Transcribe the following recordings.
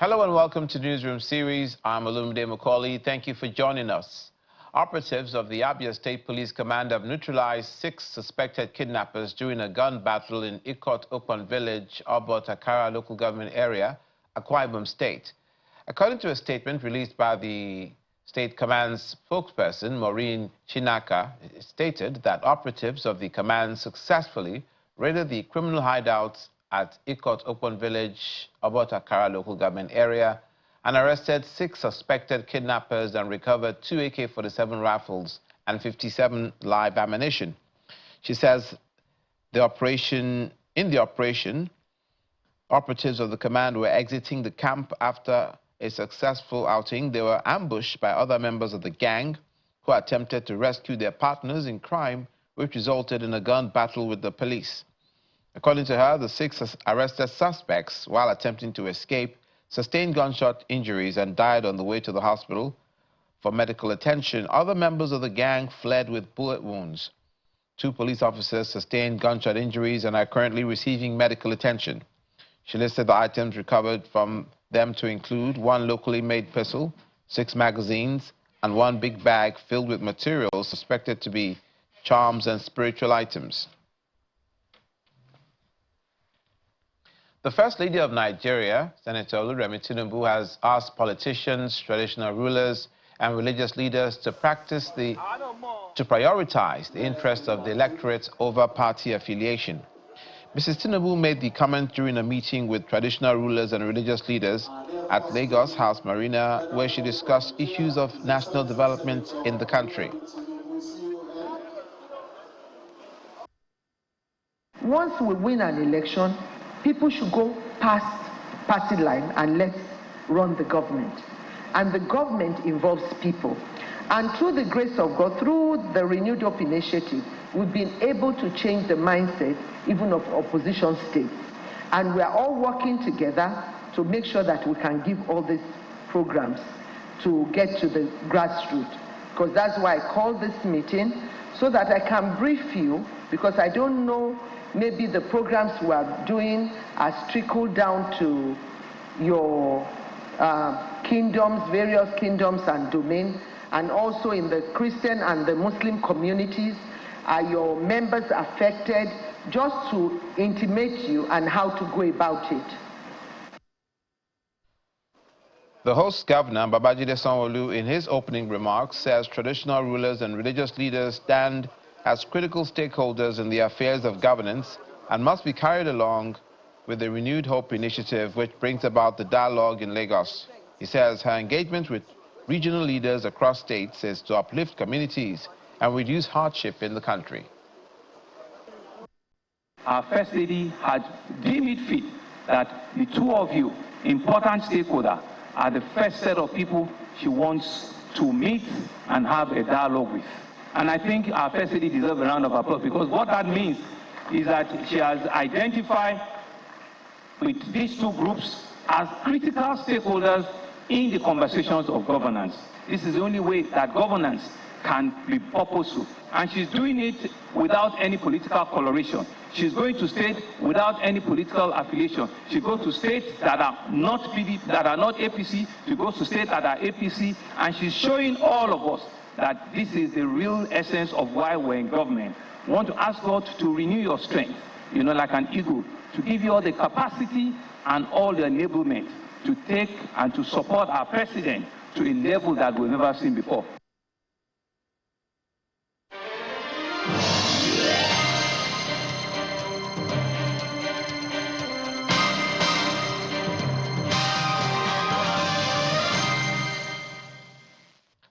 Hello and welcome to Newsroom Series. I'm Olumide Macaulay. Thank you for joining us. Operatives of the Abia State Police Command have neutralized 6 suspected kidnappers during a gun battle in Ikot Open Village, Takara local government area, Akwa Ibom State. According to a statement released by the State Command's spokesperson, Maureen Chinaka, it stated that operatives of the command successfully raided the criminal hideouts at Ikot Open Village, Takara local government area, and arrested 6 suspected kidnappers and recovered 2 AK-47 rifles and 57 live ammunition. She says in the operation, operatives of the command were exiting the camp after a successful outing. They were ambushed by other members of the gang who attempted to rescue their partners in crime, which resulted in a gun battle with the police. According to her, the 6 arrested suspects, while attempting to escape, sustained gunshot injuries and died on the way to the hospital for medical attention. Other members of the gang fled with bullet wounds. 2 police officers sustained gunshot injuries and are currently receiving medical attention. She listed the items recovered from them to include 1 locally made pistol, 6 magazines, and 1 big bag filled with materials suspected to be charms and spiritual items. The First Lady of Nigeria, Senator Oluremi Tinubu, has asked politicians, traditional rulers, and religious leaders to prioritize the interests of the electorate over party affiliation. Mrs. Tinubu made the comment during a meeting with traditional rulers and religious leaders at Lagos House Marina, where she discussed issues of national development in the country. Once we win an election, people should go past party line and let's run the government. And the government involves people. And through the grace of God, through the Renewed Hope Initiative, we've been able to change the mindset even of opposition states. And we are all working together to make sure that we can give all these programs to get to the grassroots. Because that's why I called this meeting, so that I can brief you, because I don't know, maybe the programs we are doing are trickled down to your kingdoms, various kingdoms and domains, and also in the Christian and the Muslim communities. Are your members affected? Just to intimate you and how to go about it. The host governor, Babajide Sanwo-Olu, in his opening remarks, says traditional rulers and religious leaders stand as critical stakeholders in the affairs of governance and must be carried along with the Renewed Hope Initiative, which brings about the dialogue in Lagos. He says her engagement with regional leaders across states is to uplift communities and reduce hardship in the country. Our First Lady had deemed it fit that the 2 of you, important stakeholders, are the first set of people she wants to meet and have a dialogue with. And I think our First Lady deserves a round of applause, because what that means is that she has identified with these 2 groups as critical stakeholders in the conversations of governance. This is the only way that governance can be purposeful. And she's doing it without any political coloration. She's going to states without any political affiliation. She goes to states that are not PDP, that are not APC. She goes to states that are APC. And she's showing all of us that this is the real essence of why we're in government. We want to ask God to renew your strength, like an eagle, to give you all the capacity and all the enablement to take and to support our president to a level that we've never seen before.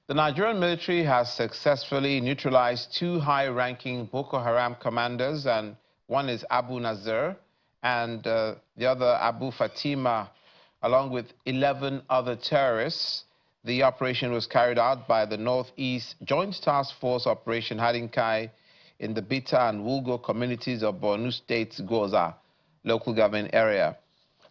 The Nigerian military has successfully neutralized 2 high-ranking Boko Haram commanders, and one is Abu Nazir and the other Abu Fatima, along with 11 other terrorists. The operation was carried out by the Northeast Joint Task Force Operation Hadinkai in the Bita and Wulgo communities of Borno State's Goza local government area.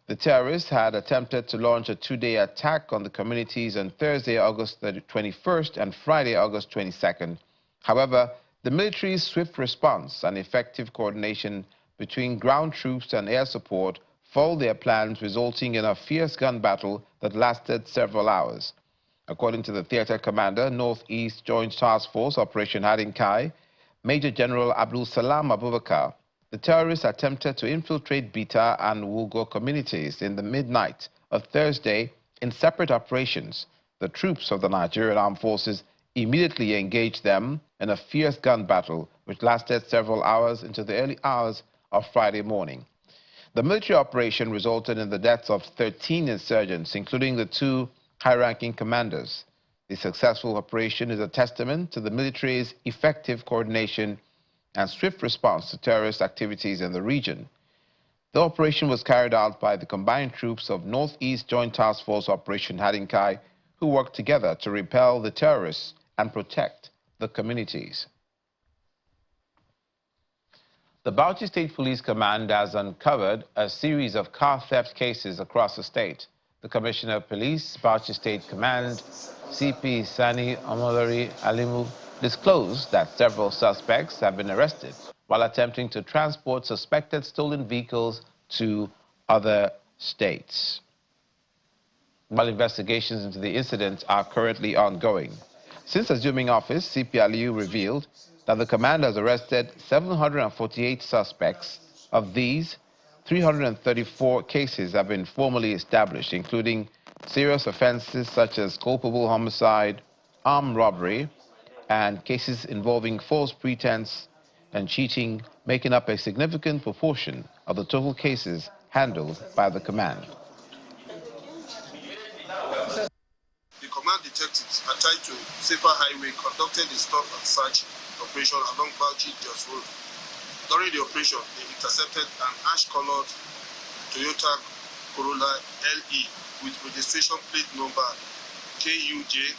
The terrorists had attempted to launch a 2-day attack on the communities on Thursday, August 21st and Friday, August 22nd. However, the military's swift response and effective coordination between ground troops and air support foiled their plans, resulting in a fierce gun battle that lasted several hours. According to the theater commander, Northeast Joint Task Force Operation Hadinkai, Major General Abdul Salam Abubakar, the terrorists attempted to infiltrate Bita and Wugo communities in the midnight of Thursday in separate operations. The troops of the Nigerian Armed Forces immediately engaged them in a fierce gun battle which lasted several hours into the early hours of Friday morning. The military operation resulted in the deaths of 13 insurgents, including the 2 high-ranking commanders. The successful operation is a testament to the military's effective coordination and swift response to terrorist activities in the region. The operation was carried out by the combined troops of Northeast Joint Task Force Operation Hadinkai, who worked together to repel the terrorists and protect the communities. The Bauchi State Police Command has uncovered a series of car theft cases across the state. The Commissioner of Police, Bauchi State Command, CP Sani Omolori Alimu, disclosed that several suspects have been arrested while attempting to transport suspected stolen vehicles to other states. While investigations into the incident are currently ongoing. Since assuming office, CP Aliu revealed that the command has arrested 748 suspects. Of these, 334 cases have been formally established, including serious offenses such as culpable homicide, armed robbery, and cases involving false pretense and cheating, making up a significant proportion of the total cases handled by the command. The command detectives attached to Safer Highway conducted a stop and search operation along Bauchi-Jos Road. During the operation, they intercepted an ash-colored Toyota Corolla LE with registration plate number KUJ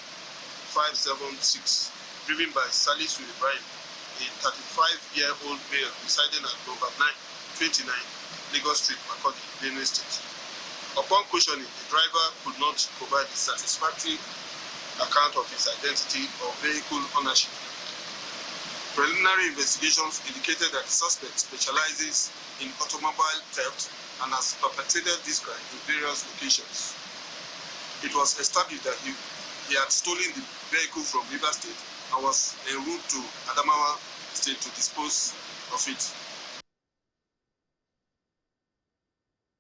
576, driven by Salisu Ibrahim, a 35-year-old male residing at number 29 Lagos Street, Makurdi, Benue State. Upon questioning, the driver could not provide a satisfactory account of his identity or vehicle ownership. Preliminary investigations indicated that the suspect specializes in automobile theft and has perpetrated this crime in various locations. It was established that he had stolen the vehicle from Rivers State and was en route to Adamawa State to dispose of it.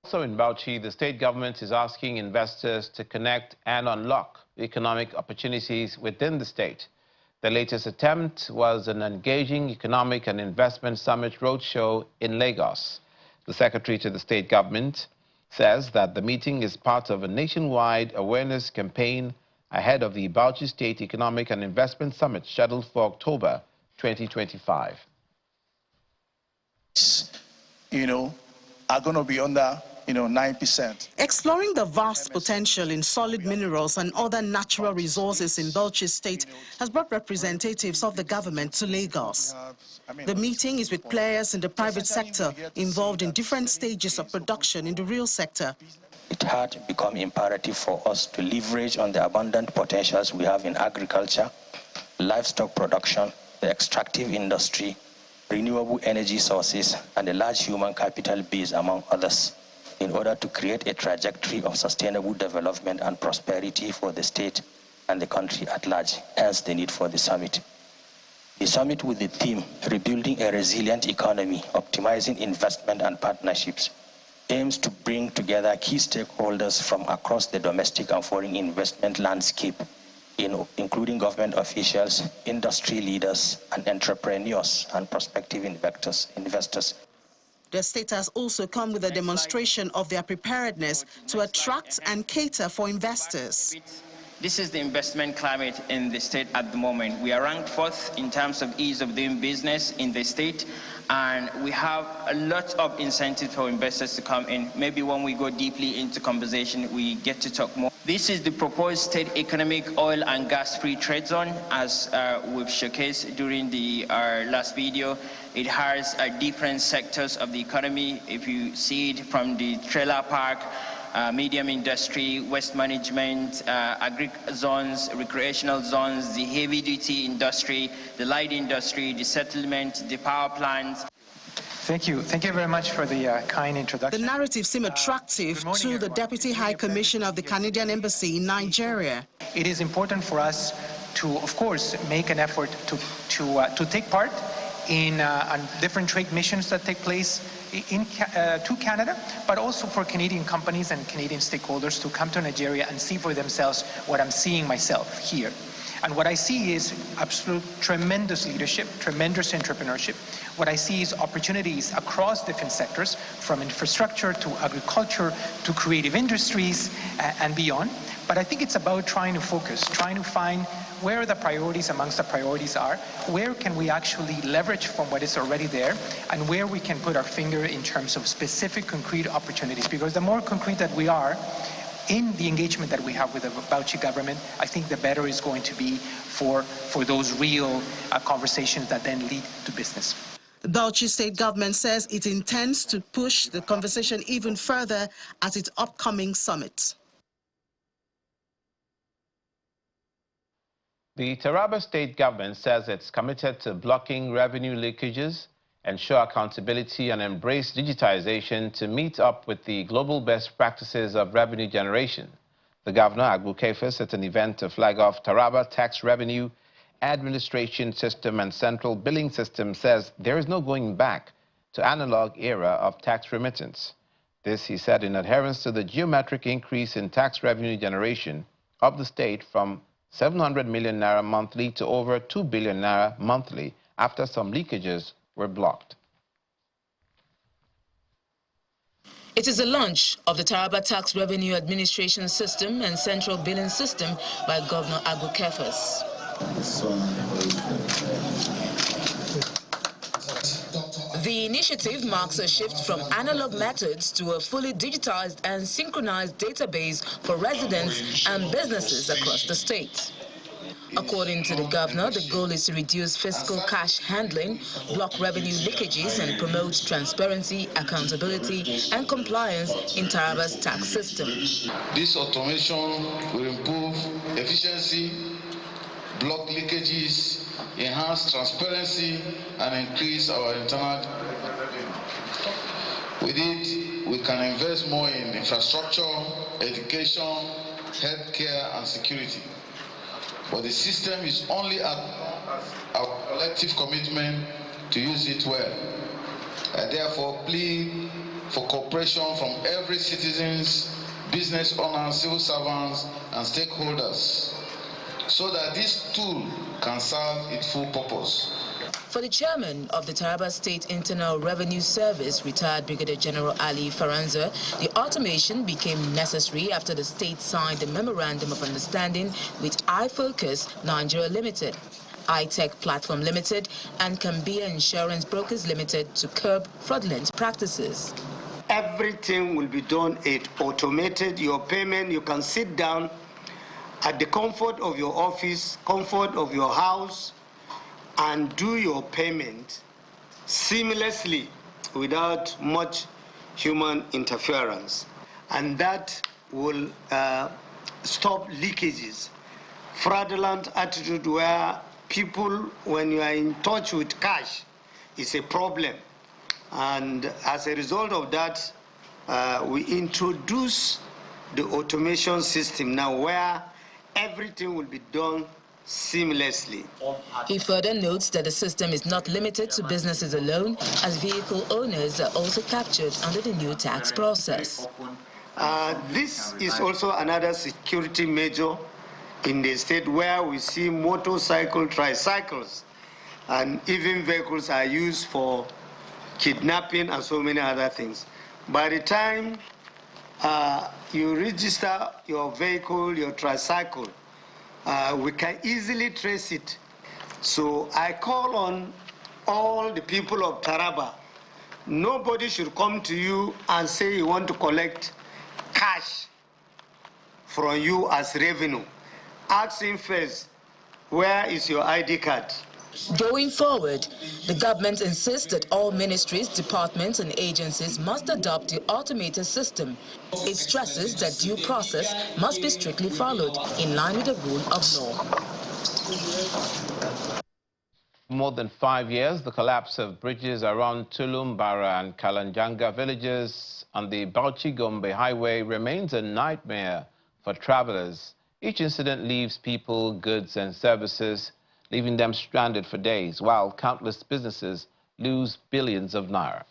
Also in Bauchi, the state government is asking investors to connect and unlock economic opportunities within the state. The latest attempt was an engaging economic and investment summit roadshow in Lagos. The secretary to the state government says that the meeting is part of a nationwide awareness campaign ahead of the Bauchi State Economic and Investment Summit scheduled for October 2025. Are going to be under 9%. Exploring the vast potential in solid minerals and other natural resources in Bauchi State has brought representatives of the government to Lagos. The meeting is with players in the private sector involved in different stages of production in the real sector. It had become imperative for us to leverage on the abundant potentials we have in agriculture, livestock production, the extractive industry, renewable energy sources, and a large human capital base, among others, in order to create a trajectory of sustainable development and prosperity for the state and the country at large, hence the need for the summit. The summit with the theme, Rebuilding a Resilient Economy, Optimizing Investment and Partnerships, aims to bring together key stakeholders from across the domestic and foreign investment landscape, including government officials, industry leaders, and entrepreneurs and prospective investors. The state has also come with a demonstration of their preparedness to attract and cater for investors. This is the investment climate in the state at the moment. We are ranked 4th in terms of ease of doing business in the state, and we have a lot of incentive for investors to come in. Maybe when we go deeply into conversation, we get to talk more. This is the proposed state economic oil and gas free trade zone, as we've showcased during the last video. It has different sectors of the economy. If you see it from the trailer park, medium industry, waste management, agri zones, recreational zones, the heavy duty industry, the light industry, the settlement, the power plants. Thank you. Thank you very much for the kind introduction. The narrative seemed attractive to the Deputy High Commissioner of the Canadian Embassy in Nigeria. It is important for us to, of course, make an effort to take part in different trade missions that take place to Canada, but also for Canadian companies and Canadian stakeholders to come to Nigeria and see for themselves what I'm seeing myself here. And what I see is absolute tremendous leadership, tremendous entrepreneurship. What I see is opportunities across different sectors, from infrastructure to agriculture to creative industries and beyond. But I think it's about trying to focus, trying to find where the priorities amongst the priorities are, where can we actually leverage from what is already there, and where we can put our finger in terms of specific concrete opportunities. Because the more concrete that we are in the engagement that we have with the Bauchi government, I think the better is going to be for those real conversations that then lead to business. The Bauchi state government says it intends to push the conversation even further at its upcoming summit. The Taraba state government says it's committed to blocking revenue leakages, ensure accountability, and embrace digitization to meet up with the global best practices of revenue generation. The governor, Agbu Kefas, at an event to flag off Taraba tax revenue administration system and central billing system, says there is no going back to analog era of tax remittance. This, he said, in adherence to the geometric increase in tax revenue generation of the state from 700 million naira monthly to over 2 billion naira monthly after some leakages were blocked. It is the launch of the Taraba Tax Revenue Administration System and Central Billing System by Governor Agbu Kefas. The initiative marks a shift from analog methods to a fully digitized and synchronized database for residents and businesses across the state. According to the governor, the goal is to reduce fiscal cash handling, block revenue leakages, and promote transparency, accountability, and compliance in Taraba's tax system. This automation will improve efficiency, block leakages, enhance transparency, and increase our internal revenue. With it, we can invest more in infrastructure, education, healthcare, and security. But the system is only our collective commitment to use it well. I therefore plead for cooperation from every citizens, business owners, civil servants, and stakeholders, so that this tool can serve its full purpose. For the chairman of the Taraba State Internal Revenue Service, retired Brigadier General Ali Faranza, the automation became necessary after the state signed a memorandum of understanding with iFocus Nigeria Limited, iTech Platform Limited, and Cambia Insurance Brokers Limited to curb fraudulent practices. Everything will be done automated. Your payment, you can sit down at the comfort of your office, comfort of your house, and do your payment seamlessly without much human interference. And that will stop leakages. Fraudulent attitude where people, when you are in touch with cash, is a problem. And as a result of that, we introduce the automation system now where everything will be done seamlessly. He further notes that the system is not limited to businesses alone, as vehicle owners are also captured under the new tax process. This is also another security measure in the state where we see motorcycle, tricycles, and even vehicles are used for kidnapping and so many other things. By the time you register your vehicle, your tricycle, we can easily trace it. So I call on all the people of Taraba. Nobody should come to you and say you want to collect cash from you as revenue. Ask him first, where is your ID card? Going forward, the government insists that all ministries, departments, and agencies must adopt the automated system. It stresses that due process must be strictly followed in line with the rule of law. For more than 5 years, the collapse of bridges around Tulum, Bara and Kalanjanga villages on the Bauchi-Gombe highway remains a nightmare for travelers. Each incident leaves people, goods and services, leaving them stranded for days, while countless businesses lose billions of naira.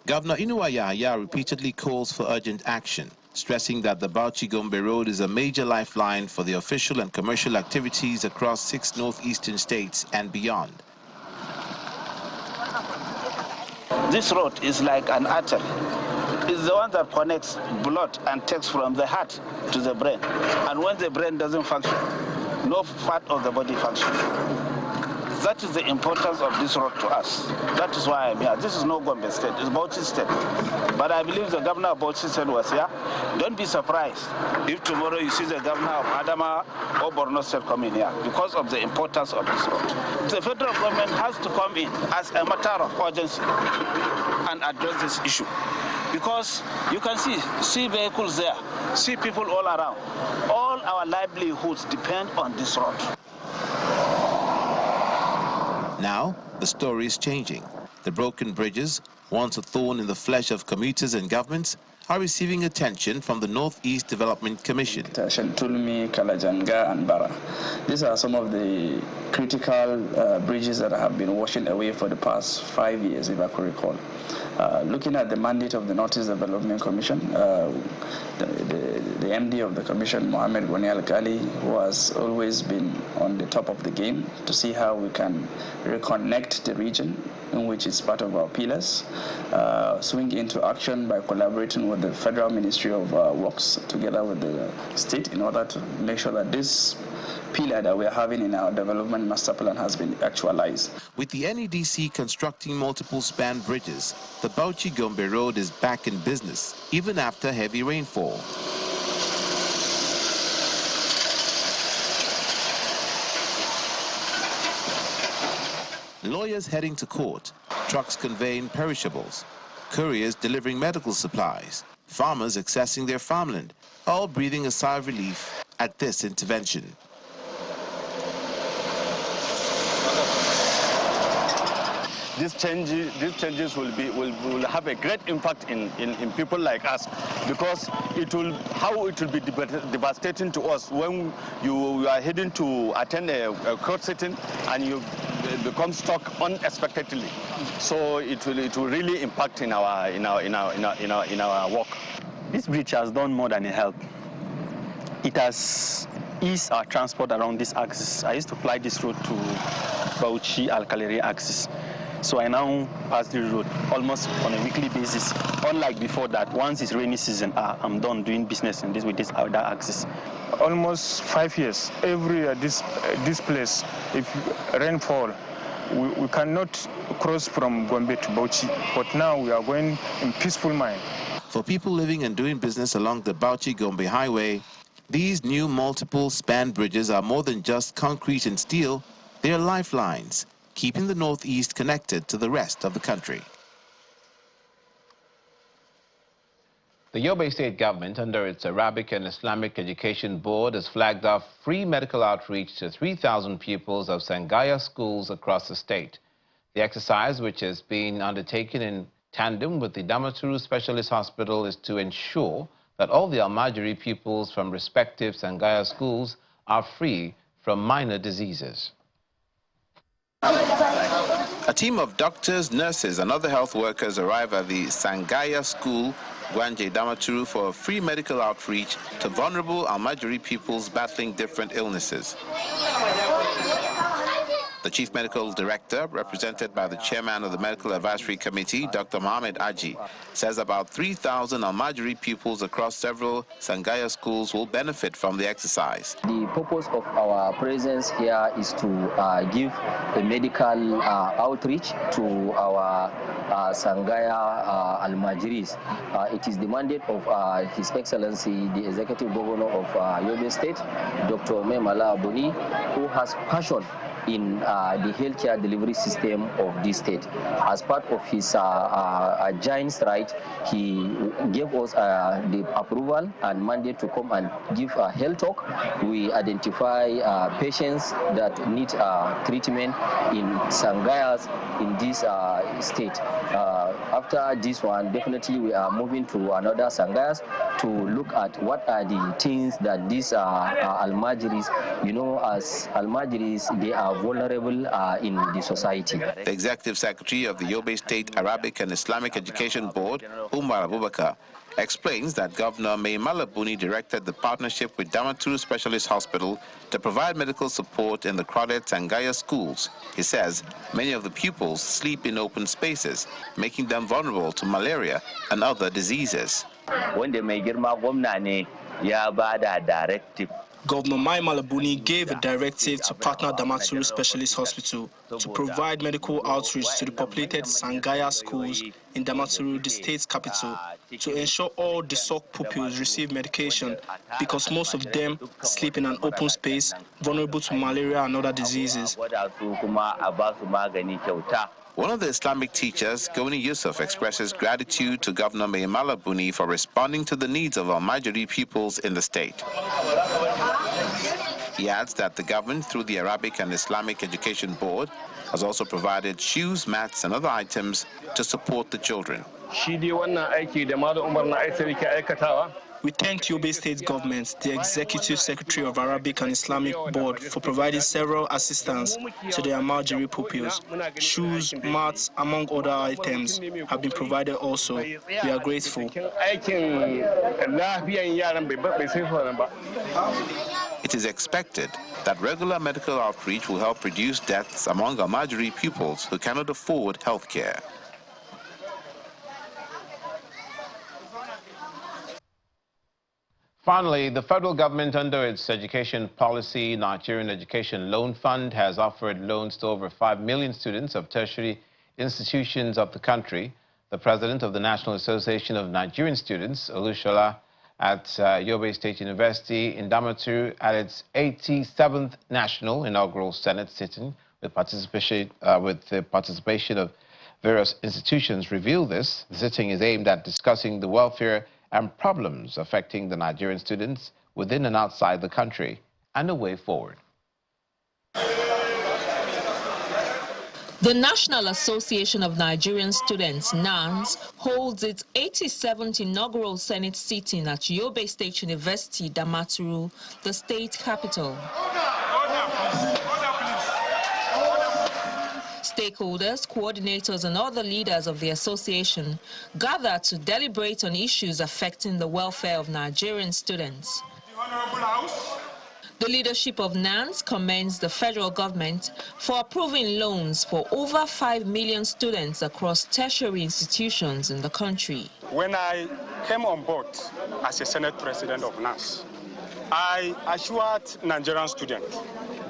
Governor Inuwa Yahaya repeatedly calls for urgent action, stressing that the Bauchi-Gombe road is a major lifeline for the official and commercial activities across 6 northeastern states and beyond. This road is like an artery. It's the one that connects blood and takes from the heart to the brain. And when the brain doesn't function, no part of the body functions. That is the importance of this road to us. That is why I'm here. This is no Gombe State, it's Bauchi State. But I believe the governor of Bauchi State was here. Don't be surprised if tomorrow you see the governor of Adama or Borno State coming here because of the importance of this road. The federal government has to come in as a matter of urgency and address this issue. Because you can see vehicles there, see people all around. All our livelihoods depend on this road. Now, the story is changing. The broken bridges, once a thorn in the flesh of commuters and governments, are receiving attention from the Northeast Development Commission. Tulumi, Kalajanga and Bara. These are some of the critical bridges that have been washing away for the past 5 years, if I could recall. Looking at the mandate of the Northeast Development Commission, the MD of the commission, Mohammed Goni Al-Ghali, who has always been on the top of the game to see how we can reconnect the region in which it's part of our pillars, swing into action by collaborating with the Federal Ministry of Works together with the state in order to make sure that this pillar that we're having in our development master plan has been actualized. With the NEDC constructing multiple span bridges, the Bauchi-Gombe road is back in business, even after heavy rainfall. Lawyers heading to court, trucks conveying perishables, couriers delivering medical supplies, farmers accessing their farmland, all breathing a sigh of relief at this intervention. These changes will have a great impact in people like us, because it will be devastating to us when you are heading to attend a court sitting and you become stuck unexpectedly. So it will really impact in our work. This bridge has done more than a help. It has eased our transport around this axis. I used to fly this road to Bauchi Alkalere axis. So I now pass the road almost on a weekly basis. Unlike before that, once it's rainy season, I'm done doing business in with this other axis. Almost 5 years, every year this place, if rainfall, we cannot cross from Gombe to Bauchi. But now we are going in peaceful mind. For people living and doing business along the Bauchi-Gombe highway, these new multiple span bridges are more than just concrete and steel. They are lifelines, keeping the Northeast connected to the rest of the country. The Yobe state government, under its Arabic and Islamic Education Board, has flagged off free medical outreach to 3,000 pupils of Sangaya schools across the state. The exercise, which has been undertaken in tandem with the Damaturu Specialist Hospital, is to ensure that all the Almajiri pupils from respective Sangaya schools are free from minor diseases. A team of doctors, nurses and other health workers arrive at the Sangaya School, Gwanje Damaturu, for free medical outreach to vulnerable Almajiri pupils battling different illnesses. The Chief Medical Director, represented by the Chairman of the Medical Advisory Committee, Dr. Mohammed Aji, says about 3,000 Almajiri pupils across several Sangaya schools will benefit from the exercise. The purpose of our presence here is to give a medical outreach to our Sangaya Almajiris. It is the mandate of His Excellency, the Executive Governor of Yobe State, Dr. Memala Boni, who has passion in the healthcare delivery system of this state. As part of his giant stride, he gave us the approval and mandate to come and give a health talk. We identify patients that need treatment in Sangayas in this state. After this one, definitely we are moving to another Sangayas to look at what are the things that these Almajiris, as Almajiris, they are vulnerable in the society. The Executive Secretary of the Yobe State Arabic and Islamic Education Board, Umar Abubakar, explains that Governor Maimala Buni directed the partnership with Damaturu Specialist Hospital to provide medical support in the crowded Sangaya schools. He says many of the pupils sleep in open spaces, making them vulnerable to malaria and other diseases. Governor Mai Malabuni gave a directive to partner Damaturu Specialist Hospital to provide medical outreach to the populated Sangaya schools in Damaturu, the state's capital, to ensure all the SOC pupils receive medication because most of them sleep in an open space, vulnerable to malaria and other diseases. One of the Islamic teachers, Goni Yusuf, expresses gratitude to Governor Maimala Buni for responding to the needs of Almajiri pupils in the state. He adds that the government, through the Arabic and Islamic Education Board, has also provided shoes, mats, and other items to support the children. We thank Yobe State government, the Executive Secretary of Arabic and Islamic Board, for providing several assistance to the Almajiri pupils. Shoes, mats, among other items have been provided also. We are grateful. It is expected that regular medical outreach will help reduce deaths among Almajiri pupils who cannot afford health care. Finally, the federal government, under its education policy, Nigerian Education Loan Fund, has offered loans to over 5 million students of tertiary institutions of the country. The president of the National Association of Nigerian Students, Olushola, at Yobe State University in Damaturu, at its 87th National Inaugural Senate sitting, with the participation of various institutions, revealed this. The sitting is aimed at discussing the welfare and problems affecting the Nigerian students within and outside the country, and a way forward. The National Association of Nigerian Students, NANS, holds its 87th inaugural Senate sitting at Yobe State University, Damaturu, the state capital. Stakeholders, coordinators, and other leaders of the association gathered to deliberate on issues affecting the welfare of Nigerian students. The leadership of NANS commends the federal government for approving loans for over 5 million students across tertiary institutions in the country. When I came on board as a Senate President of NANS, I assured Nigerian students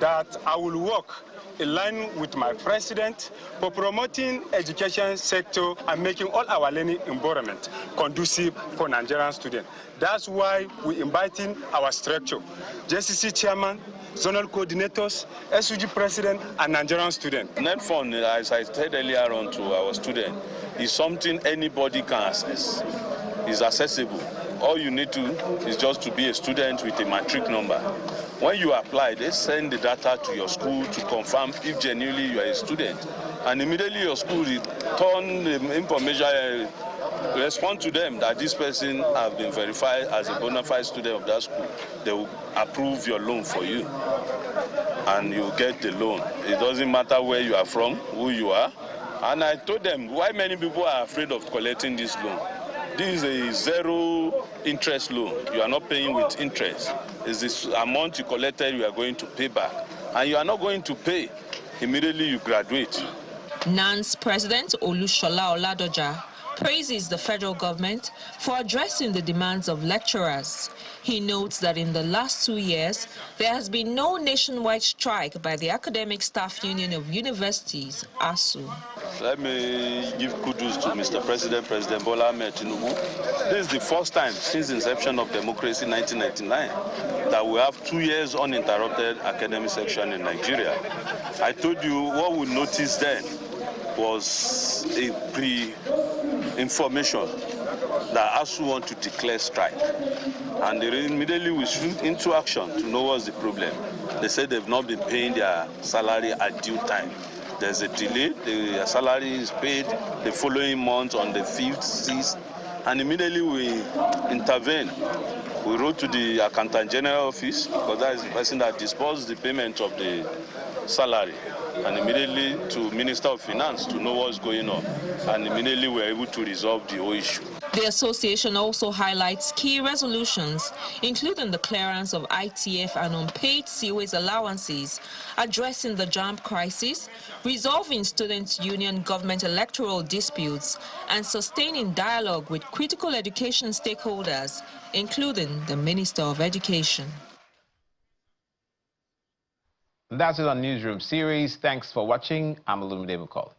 that I will work in line with my president for promoting education sector and making all our learning environment conducive for Nigerian students. That's why we inviting our structure, JCC chairman, zonal coordinators, SUG president, and Nigerian students. Net fund, as I said earlier on to our students, is something anybody can access. It's accessible. All you need to is just to be a student with a matric number. When you apply, they send the data to your school to confirm if genuinely you are a student. And immediately your school return the information, respond to them that this person has been verified as a bona fide student of that school. They will approve your loan for you. And you get the loan. It doesn't matter where you are from, who you are. And I told them why many people are afraid of collecting this loan. This is a zero interest loan. You are not paying with interest. It's this amount you collected you are going to pay back. And you are not going to pay immediately you graduate. NANS President Olushola Oladoja praises the federal government for addressing the demands of lecturers. He notes that in the last 2 years, there has been no nationwide strike by the Academic Staff Union of Universities, ASU. Let me give kudos to Mr. President, President Bola Ahmed Tinubu. This is the first time since the inception of democracy in 1999 that we have 2 years uninterrupted academic section in Nigeria. I told you what we noticed then was a pre-information that ASU want to declare strike. And they immediately we shoot into action to know what's the problem. They said they've not been paying their salary at due time. There's a delay, the salary is paid the following month on the 5th, 6th, and immediately we intervene. We wrote to the Accountant General Office, because that is the person that disburses the payment of the salary, and immediately to Minister of Finance to know what's going on. And immediately we were able to resolve the whole issue. The association also highlights key resolutions, including the clearance of ITF and unpaid COA's allowances, addressing the JAMB crisis, resolving student union government electoral disputes, and sustaining dialogue with critical education stakeholders, including the Minister of Education. That's it on Newsroom series. Thanks for watching. I'm Olumide Mukoli.